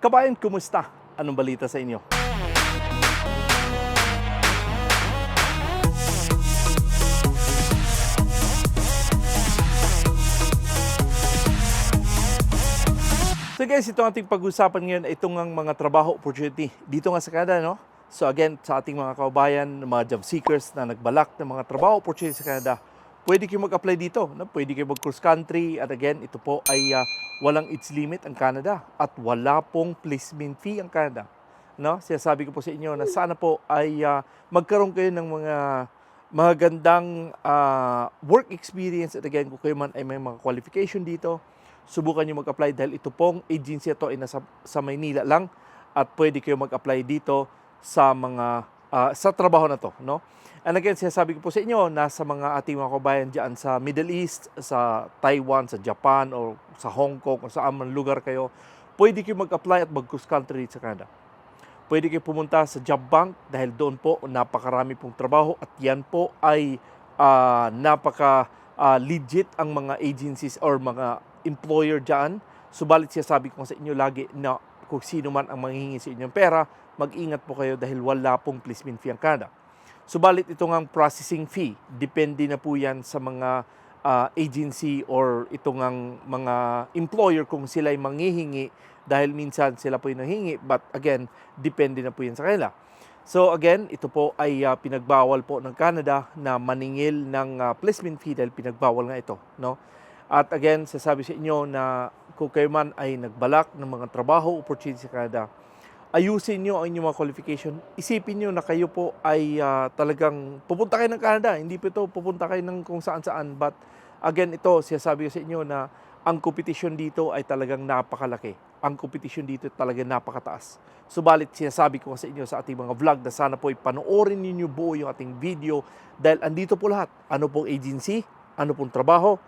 Kabayan, kumusta? Anong balita sa inyo? So guys, ito ating pag-usapan ngayon ay itong ang mga trabaho opportunity dito nga sa Canada, no? So again, sa ating mga kababayan, mga job seekers na nagbalak ng mga trabaho opportunity sa Canada, pwede kayo mag-apply dito, no? Pwede kayo mag-cross country at again, ito po ay walang age limit ang Canada at wala pong placement fee ang Canada, no? Sinasabi ko po sa inyo na sana po ay magkaroon kayo ng mga magandang work experience at again, kung kayo man ay may mga qualification dito, subukan nyo mag-apply dahil ito pong agency ito ay sa Maynila lang at pwede kayo mag-apply dito sa mga sa trabaho na to, no? And again, sinasabi ko po sa inyo na sa mga ating mga kabayan diyan sa Middle East, sa Taiwan, sa Japan o sa Hong Kong o sa man lugar kayo, pwede kayo mag-apply at mag-cross country sa Canada. Pwede kayo pumunta sa job bank dahil doon po napakarami pong trabaho at yan po ay napaka legit ang mga agencies or mga employer dyan. Subalit siya sabi ko sa inyo lagi na kung sino man ang manghihingi sa inyong pera, mag-ingat po kayo dahil wala pong placement fee ang Canada. Subalit ito ngang processing fee, depende na po yan sa mga agency or ito ngang mga employer kung sila ay manghihingi dahil minsan sila po yung nanghingi, but again, depende na po yan sa kanila. So again, ito po ay pinagbawal po ng Canada na maningil ng placement fee dahil pinagbawal nga ito, no? At again, sasabi sa inyo na kung kayo man ay nagbalak ng mga trabaho opportunity sa Canada, ayusin nyo ang inyong mga qualification. Isipin nyo na kayo po ay talagang pupunta kayo ng Canada. Hindi po ito pupunta kayo ng kung saan-saan. But again, ito, sinasabi ko sa inyo na ang competition dito ay talagang napakalaki. Ang competition dito ay talagang napakataas. Subalit, sinasabi ko sa inyo sa ating mga vlog na sana po ipanoorin ninyo buo yung ating video dahil andito po lahat. Ano pong agency, ano pong trabaho,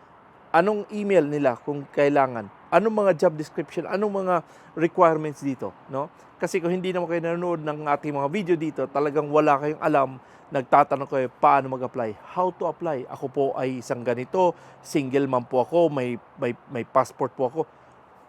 anong email nila kung kailangan, anong mga job description, anong mga requirements dito, no? Kasi kung hindi naman kayo nanonood ng ating mga video dito, talagang wala kayong alam, nagtatanong kayo paano mag-apply, how to apply. Ako po ay isang ganito, single man po ako, may passport po ako.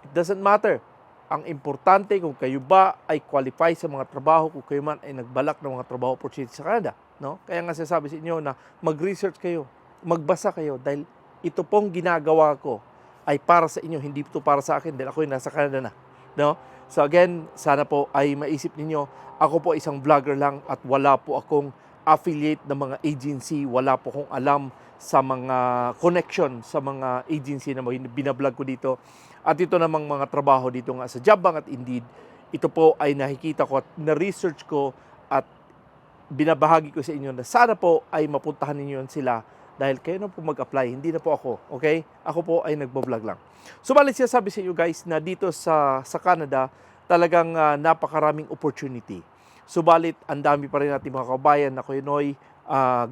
It doesn't matter. Ang importante kung kayo ba ay qualify sa mga trabaho, kung kayo man ay nagbalak ng mga trabaho opportunity sa Canada, no? Kaya nga sinasabi sa inyo na mag-research kayo, magbasa kayo dahil ito pong ginagawa ko ay para sa inyo, hindi ito para sa akin dahil ako ay nasa Canada na, no? So again, sana po ay maisip ninyo, ako po isang vlogger lang at wala po akong affiliate ng mga agency, wala po akong alam sa mga connection sa mga agency na binablog ko dito. At ito namang mga trabaho dito nga sa Jobbank at Indeed, ito po ay nakikita ko at na-research ko at binabahagi ko sa inyo na sana po ay mapuntahan ninyo sila dahil kayo na po mag-apply, hindi na po ako, okay? Ako po ay nagbo-vlog lang. Subalit siya sabi sa inyo guys na dito sa Canada, talagang napakaraming opportunity. Subalit, ang dami pa rin natin mga kabayan na Koynoy,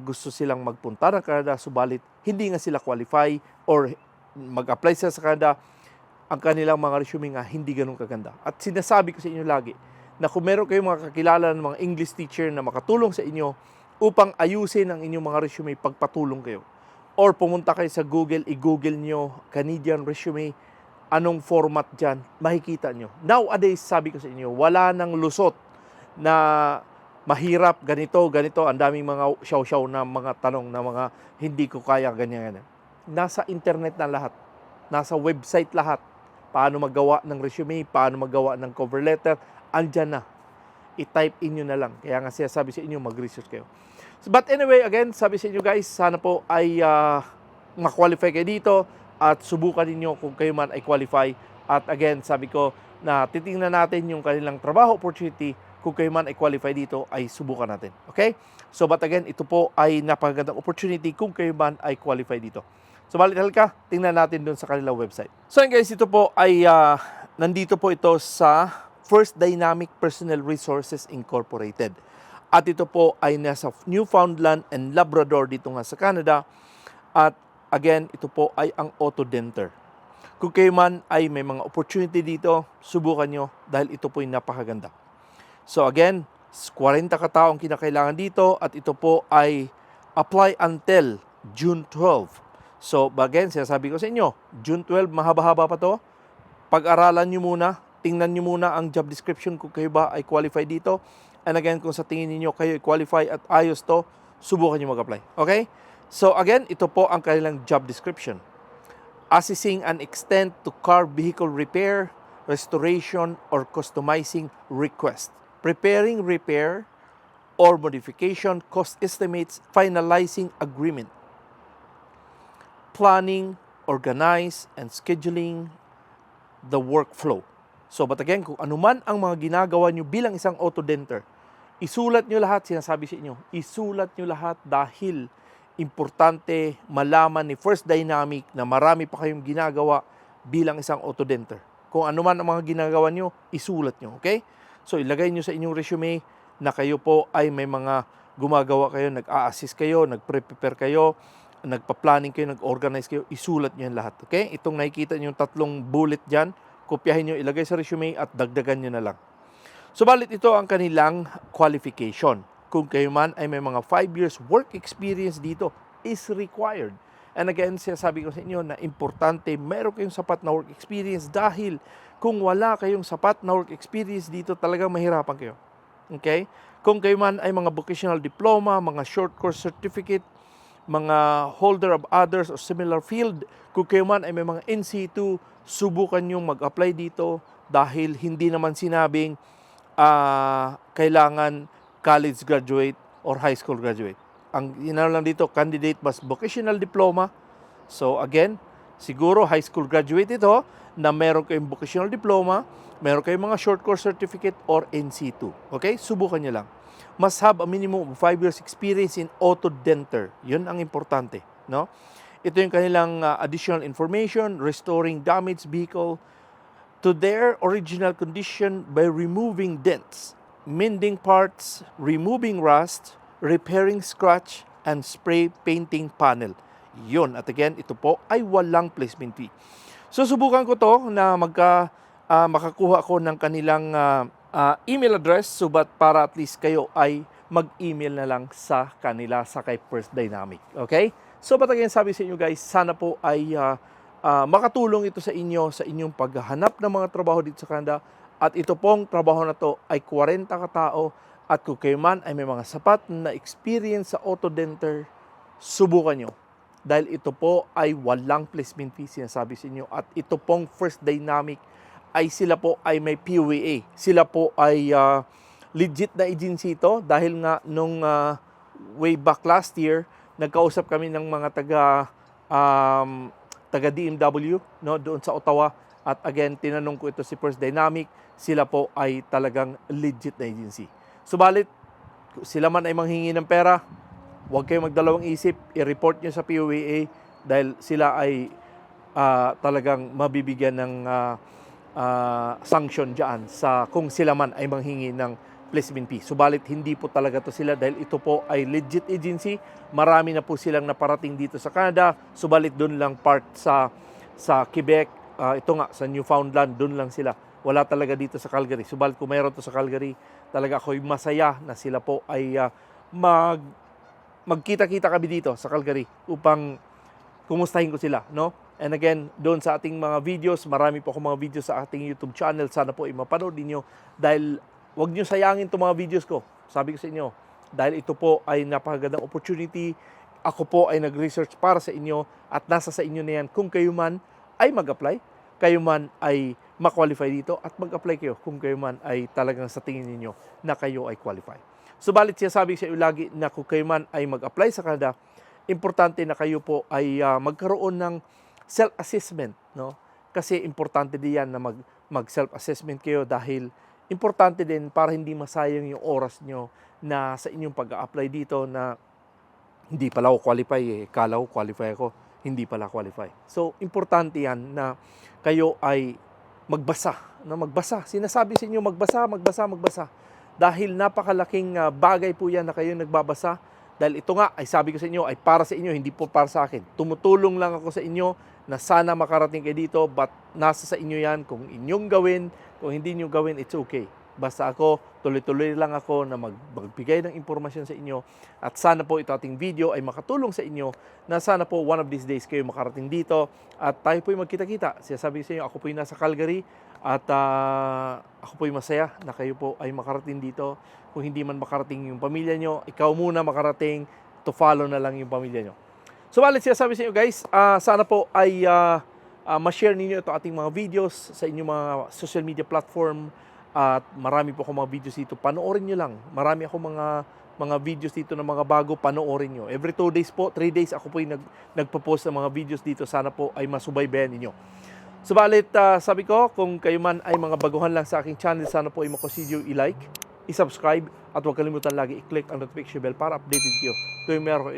gusto silang magpunta ng Canada, subalit hindi nga sila qualify or mag-apply sila sa Canada, ang kanilang mga resume nga hindi ganun kaganda. At sinasabi ko sa inyo lagi na kung meron kayong mga kakilala ng mga English teacher na makatulong sa inyo, upang ayusin ang inyong mga resume, pagpatulong kayo. Or pumunta kayo sa Google, i-google nyo, Canadian resume, anong format dyan, makikita nyo. Nowadays, sabi ko sa inyo, wala nang lusot na mahirap, ganito, ang daming mga shaw-shaw na mga tanong na mga hindi ko kaya, ganyan. Nasa internet na lahat. Nasa website lahat. Paano magawa ng resume, paano magawa ng cover letter, andyan na. I-type in nyo na lang. Kaya nga siya sabi sa inyo, mag-research kayo. But anyway, again, sabi sa inyo guys, sana po ay ma-qualify kayo dito at subukan niyo kung kayo man ay qualify. At again, sabi ko na titingnan natin yung kanilang trabaho opportunity. Kung kayo man ay qualify dito, ay subukan natin. Okay? So, but again, ito po ay napakagandang opportunity kung kayo man ay qualify dito. So, balik halika, tingnan natin dun sa kanilang website. So, guys, ito po ay nandito po ito sa First Dynamic Personal Resources Incorporated. At ito po ay nasa Newfoundland and Labrador dito nga sa Canada. At again, ito po ay ang Autodenter. Kung kayo man ay may mga opportunity dito, subukan nyo dahil ito po ay napakaganda. So again, 40 katao ang kinakailangan dito at ito po ay apply until June 12. So again, sinasabi ko sa inyo, June 12, mahaba-haba pa to. Pag-aralan nyo muna tingnan nyo muna ang job description kung kayo ba ay qualified dito. And again, kung sa tingin niyo kayo ay qualify at ayos to, subukan nyo mag-apply. Okay? So again, ito po ang kanilang job description. Assessing an extent to car vehicle repair, restoration, or customizing request. Preparing repair or modification cost estimates, finalizing agreement. Planning, organize, and scheduling the workflow. So, but again, kung anuman ang mga ginagawa nyo bilang isang auto-denter, isulat nyo lahat, sinasabi sa inyo, isulat nyo lahat dahil importante malaman ni First Dynamic na marami pa kayong ginagawa bilang isang auto-denter. Kung anuman ang mga ginagawa nyo, isulat nyo, okay? So, ilagay nyo sa inyong resume na kayo po ay may mga gumagawa kayo, nag-a-assist kayo, nag-prepare kayo, nagpa-planning kayo, nag-organize kayo, isulat nyo yan lahat, okay? Itong nakikita nyo yung 3 bullet dyan, kopyahin nyo, ilagay sa resume at dagdagan nyo na lang. Subalit ito ang kanilang qualification. Kung kayo man ay may mga 5 years work experience dito, is required. And again, sinasabi ko sa inyo na importante meron kayong sapat na work experience dahil kung wala kayong sapat na work experience dito, talagang mahirapan kayo. Okay? Kung kayo man ay mga vocational diploma, mga short course certificate, mga holder of others or similar field, kung kayo man ay may mga NC2, subukan nyo mag-apply dito dahil hindi naman sinabing kailangan college graduate or high school graduate. Ang inano lang dito, candidate mas vocational diploma. So again, siguro high school graduate ito na meron kayong vocational diploma, meron kayong mga short course certificate or NC2. Okay? Subukan nyo lang. Must have a minimum of 5 years experience in auto-denter. Yun ang importante. No? Ito yung kanilang additional information, restoring damaged vehicle to their original condition by removing dents, mending parts, removing rust, repairing scratch, and spray painting panel. Yun. At again, ito po ay walang placement fee. So, subukan ko to na makakuha ko ng kanilang email address subat para at least kayo ay mag-email na lang sa kanila sa kay First Dynamic. Okay? So, but again, sabi sa inyo guys, sana po ay makatulong ito sa inyo sa inyong paghahanap ng mga trabaho dito sa Canada. At ito pong trabaho na to ay 40 katao at kung kayo man ay may mga sapat na experience sa auto-denter, subukan nyo. Dahil ito po ay walang placement fee, sinasabi sa inyo. At ito pong First Dynamic ay sila po ay may PUA. Sila po ay legit na agency ito dahil nga nung way back last year, nagkausap kami ng mga taga DMW no, doon sa Ottawa. At again, tinanong ko ito si First Dynamic, sila po ay talagang legit na agency. Subalit, sila man ay manghingi ng pera, huwag kayong magdalawang isip, i-report nyo sa PUA dahil sila ay talagang mabibigyan ng sanction dyan sa kung sila man ay manghingi ng placement fee. Subalit, hindi po talaga to sila dahil ito po ay legit agency. Marami na po silang naparating dito sa Canada. Subalit, doon lang part sa Quebec. Ito nga, sa Newfoundland, doon lang sila. Wala talaga dito sa Calgary. Subalit, kung mayroon to sa Calgary, talaga ako'y masaya na sila po ay magkita-kita kami dito sa Calgary upang kumustahin ko sila, no? And again, doon sa ating mga videos, marami po akong mga videos sa ating YouTube channel. Sana po ay mapanood ninyo dahil huwag nyo sayangin itong mga videos ko. Sabi ko sa inyo, dahil ito po ay napakagandang opportunity. Ako po ay nag-research para sa inyo at nasa sa inyo na yan kung kayo man ay mag-apply, kayo man ay ma-qualify dito at mag-apply kayo kung kayo man ay talagang sa tingin ninyo na kayo ay qualify. Subalit siya sabi sa iyo lagi na kung kayo man ay mag-apply sa Canada, importante na kayo po ay magkaroon ng self-assessment, no? Kasi importante din yan na mag-self-assessment kayo dahil importante din para hindi masayang yung oras nyo na sa inyong pag-apply dito na hindi pala ako qualify kala ko qualify ako, hindi pala qualify. So, importante yan na kayo ay magbasa. No? Magbasa. Sinasabi sa inyo, magbasa. Dahil napakalaking bagay po yan na kayo nagbabasa. Dahil ito nga, ay sabi ko sa inyo, ay para sa inyo, hindi po para sa akin. Tumutulong lang ako sa inyo na sana makarating kayo dito, but nasa sa inyo yan. Kung inyong gawin, kung hindi nyo gawin, it's okay. Basta ako, tuloy-tuloy lang ako na magbigay ng impormasyon sa inyo. At sana po ito ating video ay makatulong sa inyo na sana po one of these days kayo makarating dito at tayo po ay magkita-kita. Sabi sa inyo, ako po ay nasa Calgary At ako po'y masaya na kayo po ay makarating dito. Kung hindi man makarating yung pamilya nyo, ikaw muna makarating, to follow na lang yung pamilya nyo. Subalit siya sabi sa inyo guys, sana po ay ma-share ninyo ito ating mga videos sa inyong mga social media platform. At marami po akong mga videos dito. Panoorin nyo lang. Marami akong mga videos dito ng mga bago, panoorin nyo. Every 2 days po, 3 days ako po yung nagpo-post ng mga videos dito. Sana po ay masubaybayan ninyo. Subalit, sabi ko, kung kayo man ay mga baguhan lang sa aking channel, sana po ay makonsider i-like, i-subscribe, at huwag kalimutan lagi i-click ang notification bell para updated kayo tuwing meron ko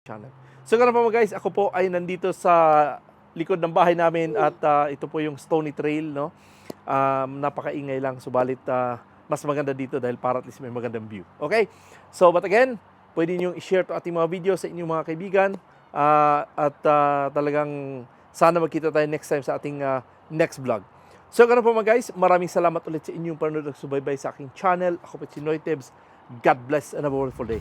channel. So ganun po guys, ako po ay nandito sa likod ng bahay namin at ito po yung Stony Trail, no? Napakaingay lang, subalit mas maganda dito dahil para at least may magandang view. Okay? So, but again, pwede nyo i-share to ating mga video sa inyong mga kaibigan at talagang sana magkita tayo next time sa ating next vlog. So, ganun po mga guys, maraming salamat ulit sa inyong panonood at subaybay sa aking channel. Ako po si Noy Tebs. God bless and have a wonderful day.